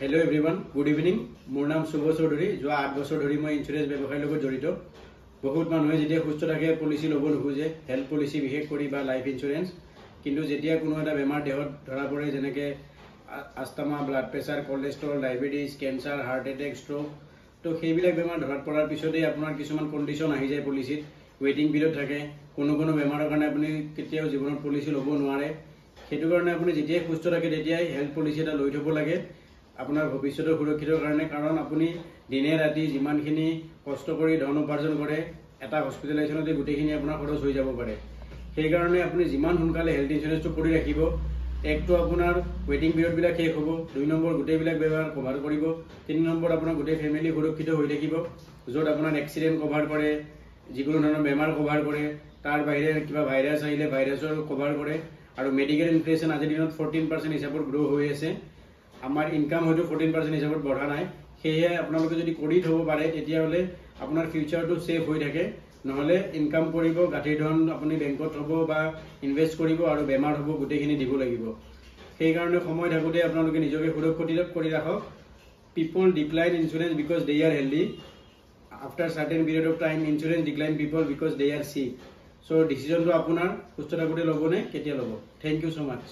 Hello everyone, good evening. মোৰ নাম শুভ চৌধুৰী। যোৱা 8 বছৰ ধৰি মই ইন্স্যুৰেন্স ব্যৱসায়ৰ লগত জড়িত। বহুত মানুহে যেতিয়া সুস্থ থাকে পলিচি ল'ব নোখোজে, হেল্থ পলিচি বিশেষ কৰি বা লাইফ ইন্স্যুৰেন্স। কিন্তু যেতিয়া কোনো এটা বেমাৰ দেহত ধৰা পৰে যেনেকৈ আস্থামা, blood pressure, cholesterol, diabetes, cancer, heart attack, stroke, তো সেইবিলাক বেমাৰ ধৰাত পৰাৰ পিছতেই আপোনাৰ কিছুমান কণ্ডিশ্যন আহি যায় পলিচিত। ৱেইটিং পিৰিয়ড থাকে। কোনো বেমাৰৰ কাৰণে আপুনি কেতিয়াও জীৱনত পলিচি ল'ব নোৱাৰে। সেইটো কাৰণে আপুনি যেতিয়াই সুস্থ থাকে তেতিয়াই হেল্থ পলিচি এটা লৈ থ'ব লাগে আপোনাৰ ভৱিষ্যতৰ সুৰক্ষিতৰ কাৰণে। কাৰণ আপুনি দিনে ৰাতি যিমানখিনি কষ্ট কৰি ধন উপাৰ্জন কৰে এটা হস্পিটেলাইজেশ্যনতে গোটেইখিনি আপোনাৰ খৰচ হৈ যাব পাৰে। সেইকাৰণে আপুনি যিমান সোনকালে হেল্থ ইন্স্যুৰেন্সটো কৰি ৰাখিব, একটো আপোনাৰ ৱেইটিং পিৰিয়ডবিলাক শেষ হ'ব, 2 নম্বৰ গোটেইবিলাক বেমাৰ কভাৰ কৰিব, 3 নম্বৰ আপোনাৰ গোটেই ফেমিলি সুৰক্ষিত হৈ থাকিব, য'ত আপোনাৰ এক্সিডেণ্ট কভাৰ কৰে, যিকোনো ধৰণৰ বেমাৰ কভাৰ কৰে, তাৰ বাহিৰে কিবা ভাইৰাছ আহিলে ভাইৰাছৰ কভাৰ কৰে। আৰু মেডিকেল ইনফ্লেশ্যন আজিৰ দিনত 14% হিচাপত গ্ৰ' হৈ আছে। আমাৰ ইনকাম হয়তো 14% হিচাপত বঢ়া নাই। সেয়ে আপোনালোকে যদি কৰি থ'ব পাৰে তেতিয়াহ'লে আপোনাৰ ফিউচাৰটো ছেফ হৈ থাকে। নহ'লে ইনকাম কৰিব, গাঁঠিৰ ধন আপুনি বেংকত থ'ব বা ইনভেষ্ট কৰিব আৰু বেমাৰ হ'ব, গোটেইখিনি দিব লাগিব। সেইকাৰণে সময় থাকোঁতে আপোনালোকে নিজকে সুৰক্ষিত কৰি ৰাখক। People decline insurance because they are healthy. After certain period of time insurance decline people because they are sick. So' ডিচিজনটো আপোনাৰ সুস্থ থাকোঁতে ল'বনে কেতিয়া ল'ব? Thank you so' much.